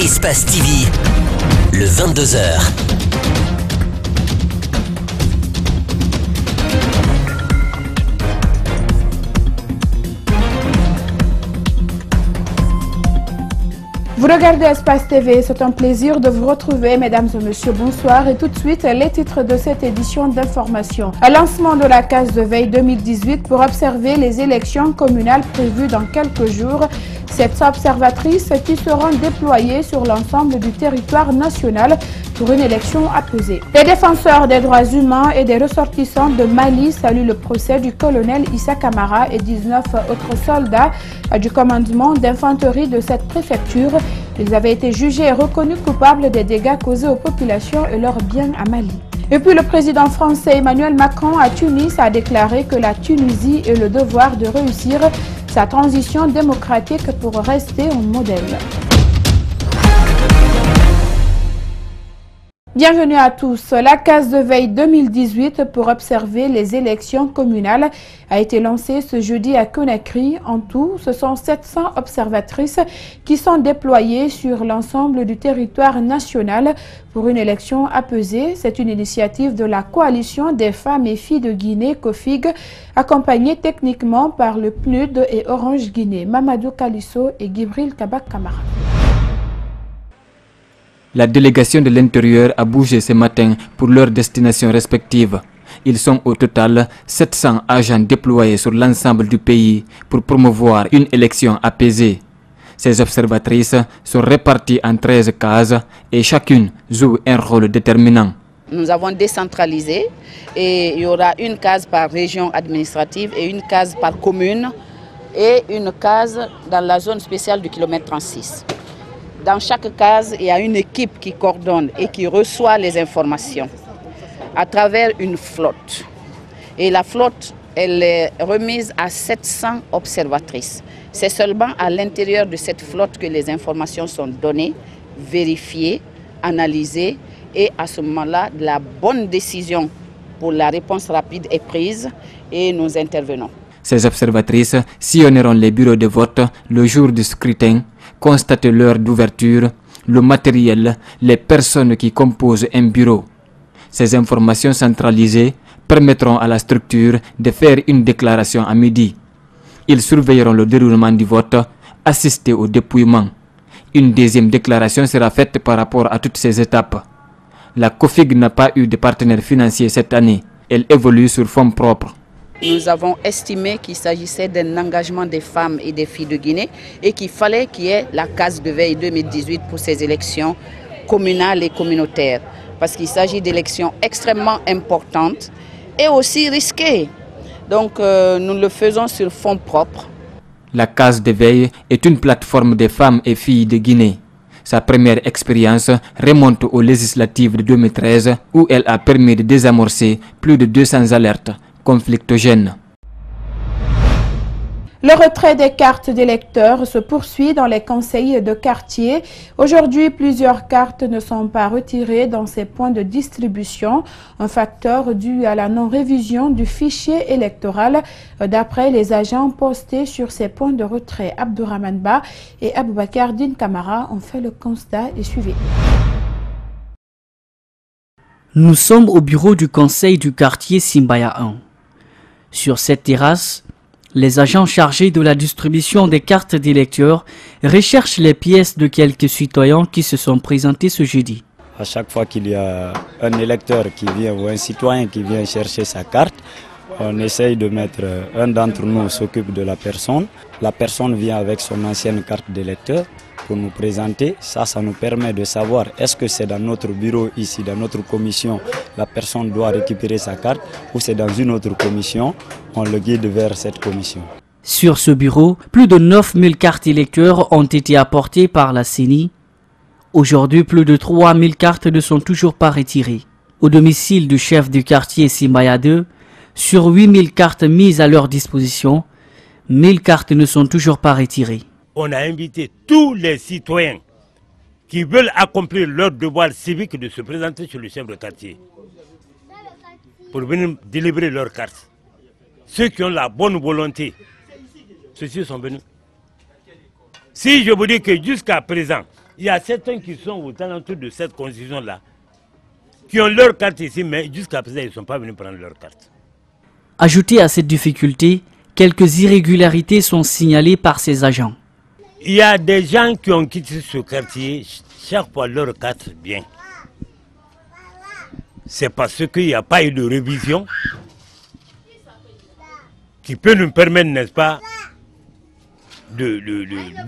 Espace TV, le 22h. Vous regardez Espace TV, c'est un plaisir de vous retrouver, mesdames et messieurs, bonsoir. Et tout de suite, les titres de cette édition d'information. Lancement de la case de veille 2018 pour observer les élections communales prévues dans quelques jours. 700 observatrices qui seront déployées sur l'ensemble du territoire national pour une élection apaisée. Les défenseurs des droits humains et des ressortissants de Mali saluent le procès du colonel Issa Camara et 19 autres soldats du commandement d'infanterie de cette préfecture. Ils avaient été jugés et reconnus coupables des dégâts causés aux populations et leurs biens à Mali. Et puis le président français Emmanuel Macron à Tunis a déclaré que la Tunisie a le devoir de réussir sa transition démocratique pour rester un modèle. Bienvenue à tous. La case de veille 2018 pour observer les élections communales a été lancée ce jeudi à Conakry. En tout, ce sont 700 observatrices qui sont déployées sur l'ensemble du territoire national pour une élection apaisée. C'est une initiative de la coalition des femmes et filles de Guinée, COFIG, accompagnée techniquement par le PNUD et Orange Guinée. Mamadou Kalisso et Gibril Kabak Kamara. La délégation de l'Intérieur a bougé ce matin pour leurs destinations respectives. Ils sont au total 700 agents déployés sur l'ensemble du pays pour promouvoir une élection apaisée. Ces observatrices sont réparties en 13 cases et chacune joue un rôle déterminant. Nous avons décentralisé et il y aura une case par région administrative et une case par commune et une case dans la zone spéciale du kilomètre 36. Dans chaque case, il y a une équipe qui coordonne et qui reçoit les informations à travers une flotte. Et la flotte, elle est remise à 700 observatrices. C'est seulement à l'intérieur de cette flotte que les informations sont données, vérifiées, analysées et à ce moment-là, la bonne décision pour la réponse rapide est prise et nous intervenons. Ces observatrices sillonneront les bureaux de vote le jour du scrutin, constater l'heure d'ouverture, le matériel, les personnes qui composent un bureau. Ces informations centralisées permettront à la structure de faire une déclaration à midi. Ils surveilleront le déroulement du vote, assister au dépouillement. Une deuxième déclaration sera faite par rapport à toutes ces étapes. La COFIG n'a pas eu de partenaire financier cette année. Elle évolue sur fonds propres. Nous avons estimé qu'il s'agissait d'un engagement des femmes et des filles de Guinée et qu'il fallait qu'il y ait la case de veille 2018 pour ces élections communales et communautaires. Parce qu'il s'agit d'élections extrêmement importantes et aussi risquées. Donc nous le faisons sur fonds propres. La case de veille est une plateforme des femmes et filles de Guinée. Sa première expérience remonte aux législatives de 2013 où elle a permis de désamorcer plus de 200 alertes conflictogènes. Le retrait des cartes d'électeurs se poursuit dans les conseils de quartier. Aujourd'hui, plusieurs cartes ne sont pas retirées dans ces points de distribution, un facteur dû à la non-révision du fichier électoral d'après les agents postés sur ces points de retrait. Abdourahmane Ba et Aboubakar Din Kamara ont fait le constat et suivi. Nous sommes au bureau du conseil du quartier Simbaya 1. Sur cette terrasse, les agents chargés de la distribution des cartes d'électeurs recherchent les pièces de quelques citoyens qui se sont présentés ce jeudi. À chaque fois qu'il y a un électeur qui vient ou un citoyen qui vient chercher sa carte, on essaye de mettre, un d'entre nous s'occupe de la personne. La personne vient avec son ancienne carte d'électeur pour nous présenter. Ça nous permet de savoir est-ce que c'est dans notre bureau ici, dans notre commission, la personne doit récupérer sa carte ou c'est dans une autre commission, on le guide vers cette commission. Sur ce bureau, plus de 9000 cartes électeurs ont été apportées par la CENI. Aujourd'hui, plus de 3000 cartes ne sont toujours pas retirées. Au domicile du chef du quartier Simbaya 2, sur 8000 cartes mises à leur disposition, 1000 cartes ne sont toujours pas retirées. On a invité tous les citoyens qui veulent accomplir leur devoir civique de se présenter sur le chef de quartier pour venir délivrer leurs cartes. Ceux qui ont la bonne volonté, ceux-ci sont venus. Si je vous dis que jusqu'à présent, Il y a certains qui sont aux alentours de cette constitution-là, qui ont leur carte ici, mais jusqu'à présent, ils ne sont pas venus prendre leur carte. Ajoutez à cette difficulté, quelques irrégularités sont signalées par ces agents. Il y a des gens qui ont quitté ce quartier, chaque fois leur carte vient. C'est parce qu'il n'y a pas eu de révision qui peut nous permettre, n'est-ce pas,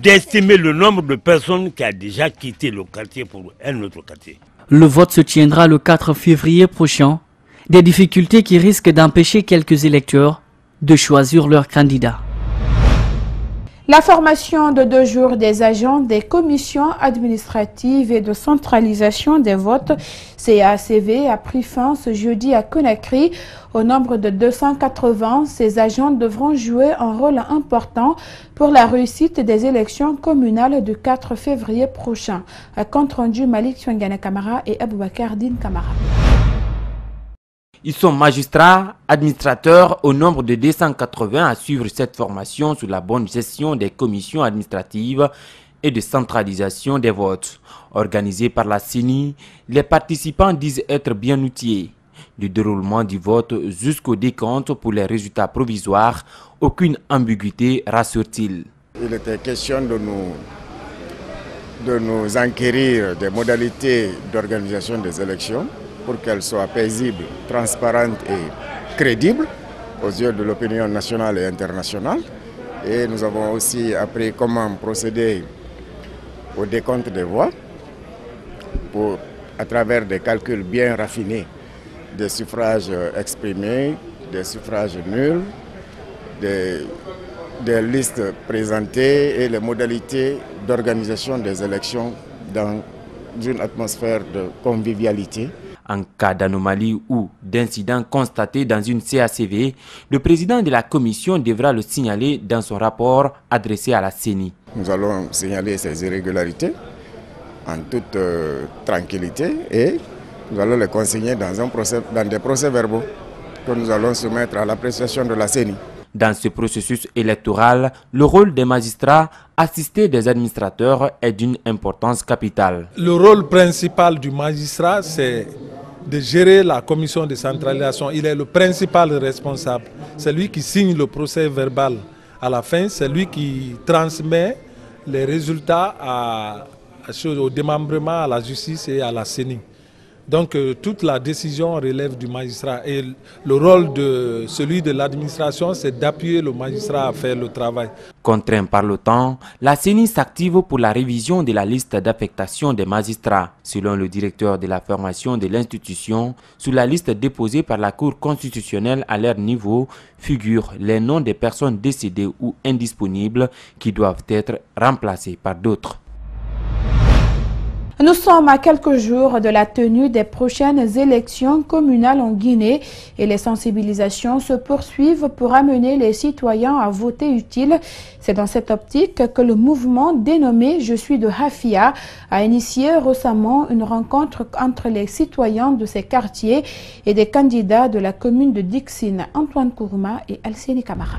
d'estimer le nombre de personnes qui ont déjà quitté le quartier pour un autre quartier. Le vote se tiendra le 4 février prochain. Des difficultés qui risquent d'empêcher quelques électeurs de choisir leur candidat. La formation de 2 jours des agents des commissions administratives et de centralisation des votes CACV a pris fin ce jeudi à Conakry. Au nombre de 280, ces agents devront jouer un rôle important pour la réussite des élections communales du 4 février prochain. À compte rendu Malik Chouangana Kamara et Aboubakar Din Kamara. Ils sont magistrats, administrateurs au nombre de 280 à suivre cette formation sur la bonne gestion des commissions administratives et de centralisation des votes. Organisés par la CENI, les participants disent être bien outillés. Du déroulement du vote jusqu'au décompte pour les résultats provisoires, aucune ambiguïté, rassure-t-il. Il était question de nous enquérir des modalités d'organisation des élections pour qu'elles soient paisibles, transparentes et crédibles aux yeux de l'opinion nationale et internationale. Et nous avons aussi appris comment procéder au décompte des voix à travers des calculs bien raffinés des suffrages exprimés, des suffrages nuls, des listes présentées et les modalités d'organisation des élections dans une atmosphère de convivialité. En cas d'anomalie ou d'incident constaté dans une CACV, le président de la commission devra le signaler dans son rapport adressé à la CENI. Nous allons signaler ces irrégularités en toute tranquillité et nous allons les consigner dans des procès-verbaux que nous allons soumettre à l'appréciation de la CENI. Dans ce processus électoral, le rôle des magistrats assistés des administrateurs est d'une importance capitale. Le rôle principal du magistrat, c'est de gérer la commission de centralisation. Il est le principal responsable. C'est lui qui signe le procès verbal à la fin. C'est lui qui transmet les résultats au démembrement à la justice et à la CENI. Donc toute la décision relève du magistrat et le rôle de celui de l'administration, c'est d'appuyer le magistrat à faire le travail. Contraint par le temps, la CENI s'active pour la révision de la liste d'affectation des magistrats. Selon le directeur de la formation de l'institution, sur la liste déposée par la Cour constitutionnelle à leur niveau, figurent les noms des personnes décédées ou indisponibles qui doivent être remplacées par d'autres. Nous sommes à quelques jours de la tenue des prochaines élections communales en Guinée et les sensibilisations se poursuivent pour amener les citoyens à voter utile. C'est dans cette optique que le mouvement dénommé « Je suis de Hafia » a initié récemment une rencontre entre les citoyens de ces quartiers et des candidats de la commune de Dixine, Antoine Kourouma et Alcénie Camara.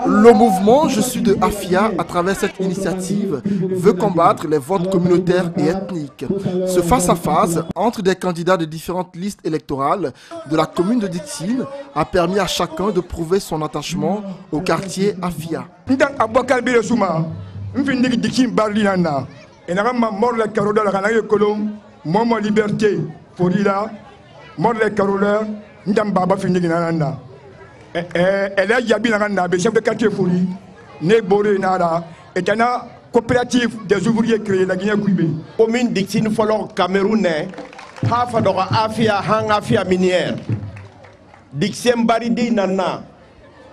Le mouvement Je suis de Hafia, à travers cette initiative, veut combattre les votes communautaires et ethniques. Ce face-à-face entre des candidats de différentes listes électorales de la commune de Dixine a permis à chacun de prouver son attachement au quartier Hafia. Elle a yabi na chef de quartier Foli, né Boré Nara, et une coopérative des ouvriers créée la Guinée-Guibé. Commune Dixine Folon Camerounais, Hafadora Afia Hang Afia minière. Dixine Baridi Nana,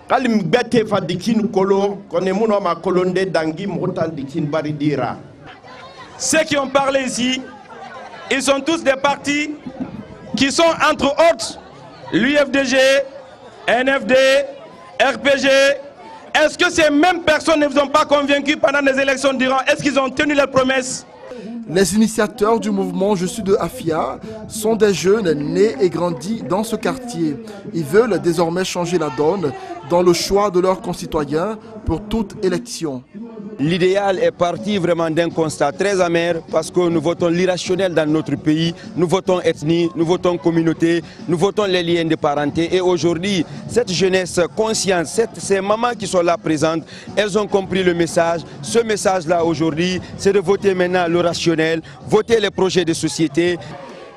Kalim Bete fa Dixine Kolon, qu'on est mon homme à Colonde d'Angui, Motan Dixine Baridira. Ceux qui ont parlé ici, ils sont tous des partis qui sont entre autres l'UFDG, NFD, RPG. Est-ce que ces mêmes personnes ne vous ont pas convaincus pendant les élections d'Iran? Est-ce qu'ils ont tenu leurs promesses? Les initiateurs du mouvement Je suis de Hafia sont des jeunes nés et grandis dans ce quartier. Ils veulent désormais changer la donne dans le choix de leurs concitoyens pour toute élection. L'idéal est parti vraiment d'un constat très amer parce que nous votons l'irrationnel dans notre pays, nous votons ethnie, nous votons communauté, nous votons les liens de parenté. Et aujourd'hui, cette jeunesse consciente, ces mamans qui sont là présentes, elles ont compris le message. Ce message-là aujourd'hui, c'est de voter maintenant le rationnel, voter les projets de société.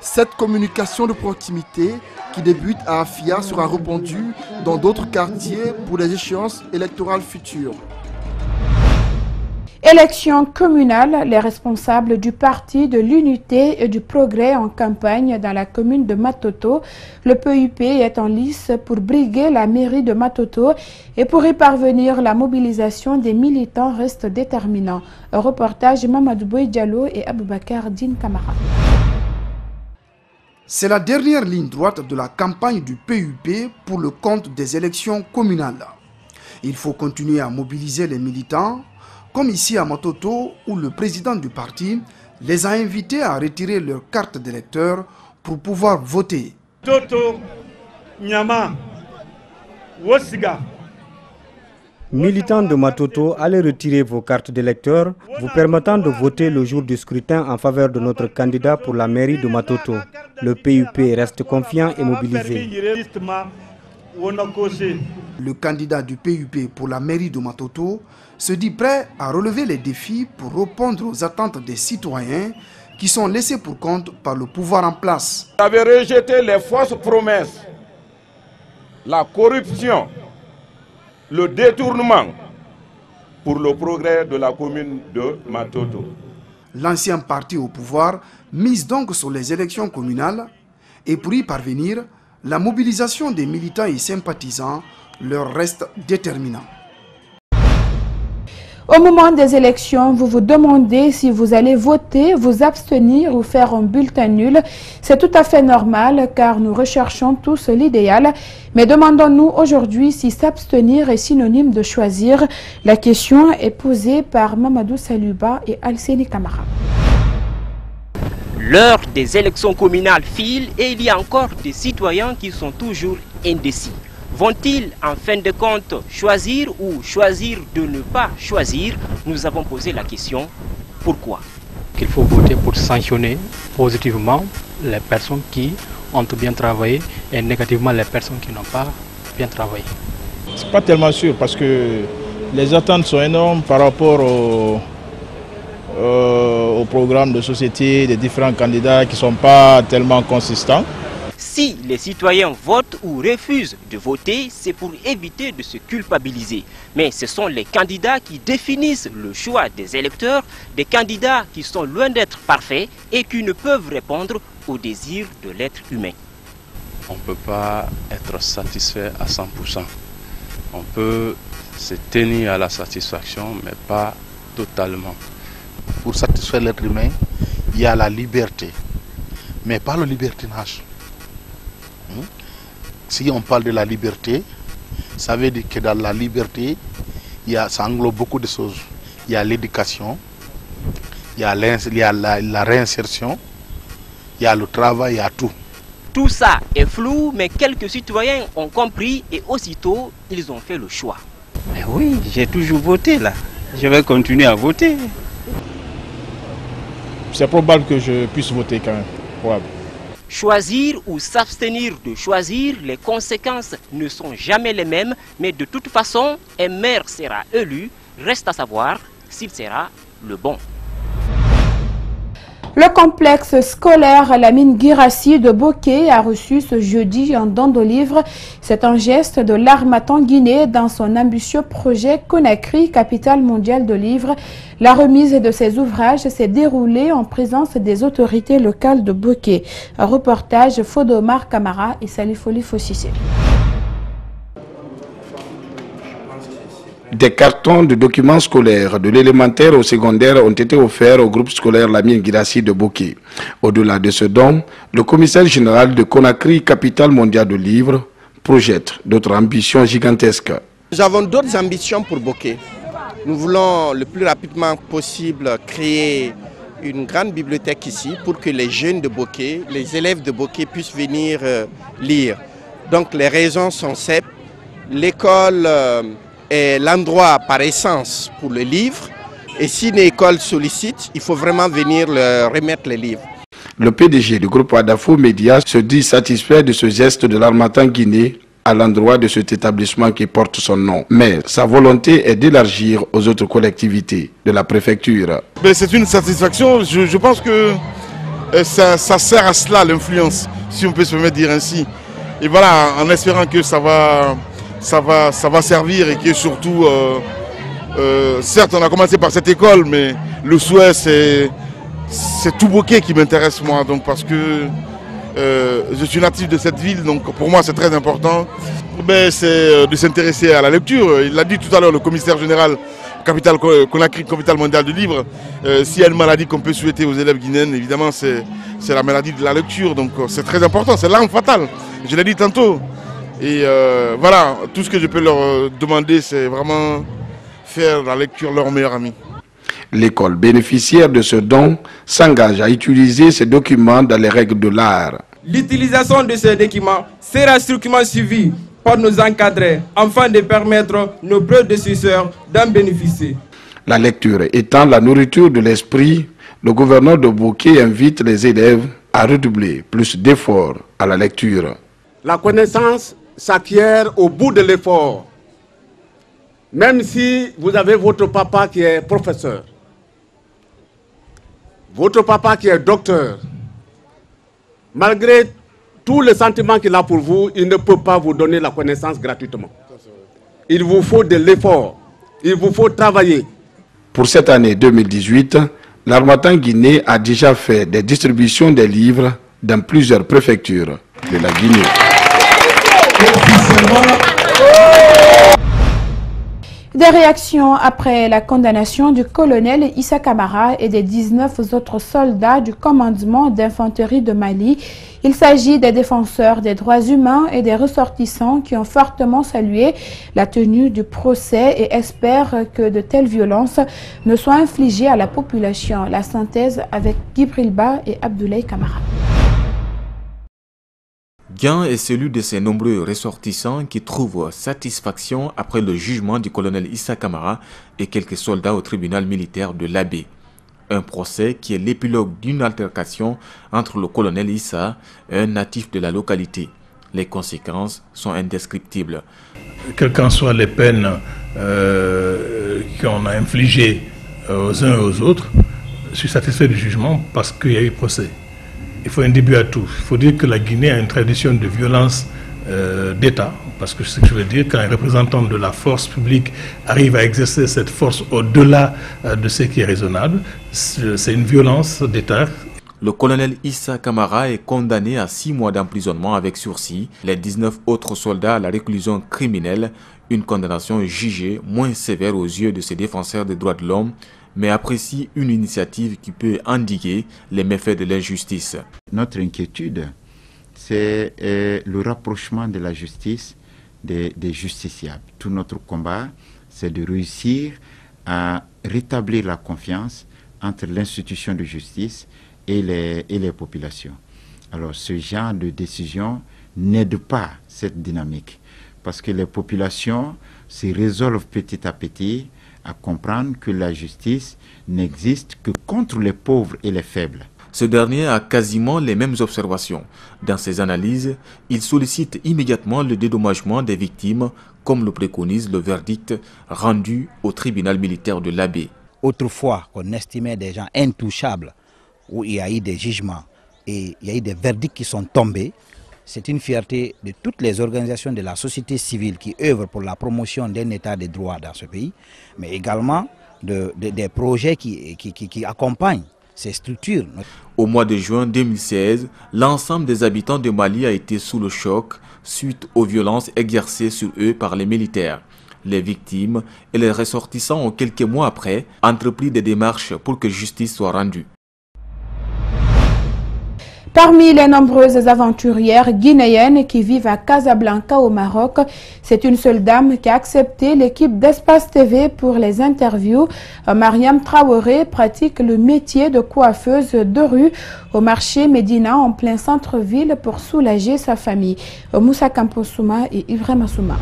Cette communication de proximité qui débute à Afia sera répandue dans d'autres quartiers pour les échéances électorales futures. Élections communales, les responsables du Parti de l'Unité et du Progrès en campagne dans la commune de Matoto. Le PUP est en lice pour briguer la mairie de Matoto et pour y parvenir, la mobilisation des militants reste déterminant. Un reportage Mamadou Boy Diallo et Aboubakar Din Kamara. C'est la dernière ligne droite de la campagne du PUP pour le compte des élections communales. Il faut continuer à mobiliser les militants, comme ici à Matoto, où le président du parti les a invités à retirer leur carte d'électeur pour pouvoir voter. Toto, Nyama, Wosiga. Militants de Matoto, allez retirer vos cartes d'électeurs, vous permettant de voter le jour du scrutin en faveur de notre candidat pour la mairie de Matoto. Le PUP reste confiant et mobilisé. Le candidat du PUP pour la mairie de Matoto se dit prêt à relever les défis pour répondre aux attentes des citoyens qui sont laissés pour compte par le pouvoir en place. Vous avez rejeté les fausses promesses, la corruption, le détournement pour le progrès de la commune de Matoto. L'ancien parti au pouvoir mise donc sur les élections communales et pour y parvenir, la mobilisation des militants et sympathisants leur reste déterminante. Au moment des élections, vous vous demandez si vous allez voter, vous abstenir ou faire un bulletin nul. C'est tout à fait normal car nous recherchons tous l'idéal. Mais demandons-nous aujourd'hui si s'abstenir est synonyme de choisir. La question est posée par Mamadou Saluba et Alseni Kamara. L'heure des élections communales file et il y a encore des citoyens qui sont toujours indécis. Vont-ils en fin de compte choisir ou choisir de ne pas choisir? Nous avons posé la question, pourquoi? Qu'il faut voter pour sanctionner positivement les personnes qui ont bien travaillé et négativement les personnes qui n'ont pas bien travaillé. C'est pas tellement sûr parce que les attentes sont énormes par rapport au programme de société des différents candidats qui ne sont pas tellement consistants. Si les citoyens votent ou refusent de voter, c'est pour éviter de se culpabiliser. Mais ce sont les candidats qui définissent le choix des électeurs, des candidats qui sont loin d'être parfaits et qui ne peuvent répondre aux désirs de l'être humain. On ne peut pas être satisfait à 100%. On peut se tenir à la satisfaction, mais pas totalement. Pour satisfaire l'être humain, il y a la liberté, mais pas le libertinage. Si on parle de la liberté, ça veut dire que dans la liberté, ça englobe beaucoup de choses. Il y a l'éducation, il y a la réinsertion, il y a le travail, il y a tout. Tout ça est flou, mais quelques citoyens ont compris et aussitôt, ils ont fait le choix. Mais oui, j'ai toujours voté là. Je vais continuer à voter. C'est probable que je puisse voter quand même. Probable. Choisir ou s'abstenir de choisir, les conséquences ne sont jamais les mêmes, mais de toute façon, un maire sera élu, reste à savoir s'il sera le bon. Le complexe scolaire Lamine Guirassy de Bokeh a reçu ce jeudi un don de livres. C'est un geste de l'Harmattan Guinée dans son ambitieux projet Conakry, capitale mondiale de livres. La remise de ces ouvrages s'est déroulée en présence des autorités locales de Bokeh. Un reportage Fodomar Kamara et Salifoli Fossissé. Des cartons de documents scolaires de l'élémentaire au secondaire ont été offerts au groupe scolaire Lamine Guirassy de Bokeh. Au-delà de ce don, le commissaire général de Conakry, capitale mondiale de livres, projette d'autres ambitions gigantesques. Nous avons d'autres ambitions pour Bokeh. Nous voulons le plus rapidement possible créer une grande bibliothèque ici pour que les jeunes de Bokeh, les élèves de Bokeh puissent venir lire. Donc les raisons sont simples. L'école est l'endroit par essence pour le livre. Et si une école sollicite, il faut vraiment venir leur remettre les livres. Le PDG du groupe Wadafo Média se dit satisfait de ce geste de l'Harmattan Guinée à l'endroit de cet établissement qui porte son nom. Mais sa volonté est d'élargir aux autres collectivités de la préfecture. C'est une satisfaction. Je pense que ça sert à cela, l'influence, si on peut se permettre de dire ainsi. Et voilà, en espérant que ça va servir et que surtout, certes on a commencé par cette école, mais le souhait c'est tout Boké qui m'intéresse moi, donc parce que je suis natif de cette ville, donc pour moi c'est très important. C'est de s'intéresser à la lecture. Il l'a dit tout à l'heure, le commissaire général Conakry, capitale mondiale du livre. S'il y a une maladie qu'on peut souhaiter aux élèves guinéens, évidemment c'est la maladie de la lecture, donc c'est très important, c'est l'arme fatale, je l'ai dit tantôt. Et voilà, tout ce que je peux leur demander, c'est vraiment faire la lecture leur meilleur ami. L'école bénéficiaire de ce don s'engage à utiliser ces documents dans les règles de l'art. L'utilisation de ces documents sera strictement suivie par nos encadrés afin de permettre nos prédécesseurs d'en bénéficier. La lecture étant la nourriture de l'esprit, le gouverneur de Boké invite les élèves à redoubler plus d'efforts à la lecture. La connaissance s'acquiert au bout de l'effort. Même si vous avez votre papa qui est professeur, votre papa qui est docteur, malgré tous les sentiments qu'il a pour vous, il ne peut pas vous donner la connaissance gratuitement. Il vous faut de l'effort, il vous faut travailler. Pour cette année 2018, l'Harmattan Guinée a déjà fait des distributions des livres dans plusieurs préfectures de la Guinée. Des réactions après la condamnation du colonel Issa Camara et des 19 autres soldats du commandement d'infanterie de Mali. Il s'agit des défenseurs des droits humains et des ressortissants qui ont fortement salué la tenue du procès et espèrent que de telles violences ne soient infligées à la population. La synthèse avec Gibril Ba et Abdoulaye Camara. Gain est celui de ces nombreux ressortissants qui trouvent satisfaction après le jugement du colonel Issa Camara et quelques soldats au tribunal militaire de l'Abbé. Un procès qui est l'épilogue d'une altercation entre le colonel Issa et un natif de la localité. Les conséquences sont indescriptibles. Quelles qu'en soient les peines qu'on a infligées aux uns et aux autres, je suis satisfait du jugement parce qu'il y a eu procès. Il faut un début à tout. Il faut dire que la Guinée a une tradition de violence d'État, parce que ce que je veux dire, quand un représentant de la force publique arrive à exercer cette force au-delà de ce qui est raisonnable, c'est une violence d'État. Le colonel Issa Camara est condamné à 6 mois d'emprisonnement avec sursis, les 19 autres soldats à la réclusion criminelle, une condamnation jugée moins sévère aux yeux de ces défenseurs des droits de l'homme, mais apprécie une initiative qui peut endiguer les méfaits de l'injustice. Notre inquiétude, c'est le rapprochement de la justice des justiciables. Tout notre combat, c'est de réussir à rétablir la confiance entre l'institution de justice et les populations. Alors ce genre de décision n'aide pas cette dynamique, parce que les populations se résolvent petit à petit à comprendre que la justice n'existe que contre les pauvres et les faibles. Ce dernier a quasiment les mêmes observations. Dans ses analyses, il sollicite immédiatement le dédommagement des victimes, comme le préconise le verdict rendu au tribunal militaire de l'Abbé. Autrefois, on estimait des gens intouchables, où il y a eu des jugements et il y a eu des verdicts qui sont tombés. C'est une fierté de toutes les organisations de la société civile qui œuvrent pour la promotion d'un état de droit dans ce pays, mais également des projets qui accompagnent ces structures. Au mois de juin 2016, l'ensemble des habitants de Mali a été sous le choc suite aux violences exercées sur eux par les militaires. Les victimes et les ressortissants ont quelques mois après entrepris des démarches pour que justice soit rendue. Parmi les nombreuses aventurières guinéennes qui vivent à Casablanca au Maroc, c'est une seule dame qui a accepté l'équipe d'Espace TV pour les interviews. Mariam Traoré pratique le métier de coiffeuse de rue au marché Médina en plein centre-ville pour soulager sa famille. Moussa Kamposouma et Ibrahima Souma.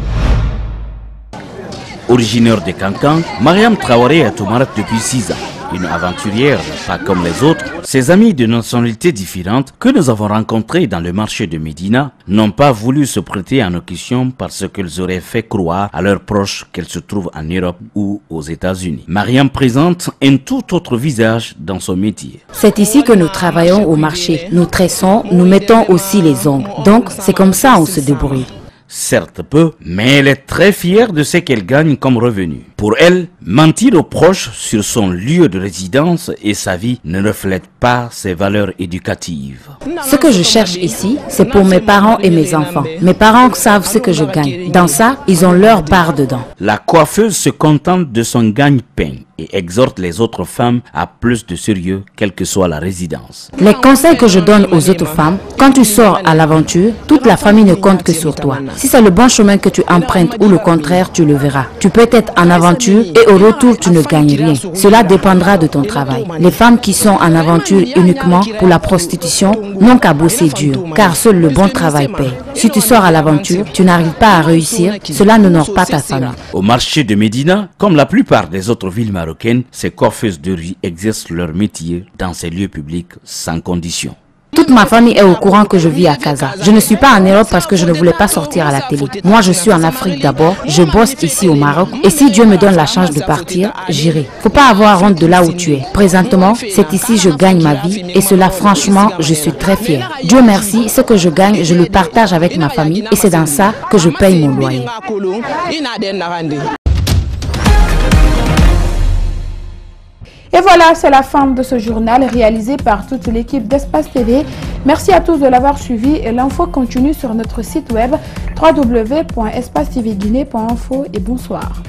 Originaire de Kankan, Mariam Traoré est au Maroc depuis 6 ans. Une aventurière, pas comme les autres, ses amis de nationalités différentes que nous avons rencontrés dans le marché de Médina n'ont pas voulu se prêter à nos questions parce qu'ils auraient fait croire à leurs proches qu'elles se trouvent en Europe ou aux États-Unis. Mariam présente un tout autre visage dans son métier. C'est ici que nous travaillons au marché. Nous tressons, nous mettons aussi les ongles. Donc c'est comme ça on se débrouille. Certes peu, mais elle est très fière de ce qu'elle gagne comme revenu. Pour elle, mentir aux proches sur son lieu de résidence et sa vie ne reflète pas ses valeurs éducatives. Ce que je cherche ici, c'est pour mes parents et mes enfants. Mes parents savent ce que je gagne. Dans ça, ils ont leur part dedans. La coiffeuse se contente de son gagne-pain et exhorte les autres femmes à plus de sérieux, quelle que soit la résidence. Les conseils que je donne aux autres femmes, quand tu sors à l'aventure, toute la famille ne compte que sur toi. Si c'est le bon chemin que tu empruntes ou le contraire, tu le verras. Tu peux être en aventure et au retour, tu ne gagnes rien. Cela dépendra de ton travail. Les femmes qui sont en aventure uniquement pour la prostitution n'ont qu'à bosser dur, car seul le bon travail paye. Si tu sors à l'aventure, tu n'arrives pas à réussir, cela n'honore pas ta famille. Au marché de Médina, comme la plupart des autres villes marocaines, ces coiffeuses de rue exercent leur métier dans ces lieux publics sans condition. Toute ma famille est au courant que je vis à Casa. Je ne suis pas en Europe parce que je ne voulais pas sortir à la télé. Moi, je suis en Afrique d'abord. Je bosse ici au Maroc. Et si Dieu me donne la chance de partir, j'irai. Faut pas avoir honte de là où tu es. Présentement, c'est ici que je gagne ma vie. Et cela, franchement, je suis très fière. Dieu merci, ce que je gagne, je le partage avec ma famille. Et c'est dans ça que je paye mon loyer. Et voilà, c'est la fin de ce journal réalisé par toute l'équipe d'Espace TV. Merci à tous de l'avoir suivi et l'info continue sur notre site web www.espacetvguinée.info et bonsoir.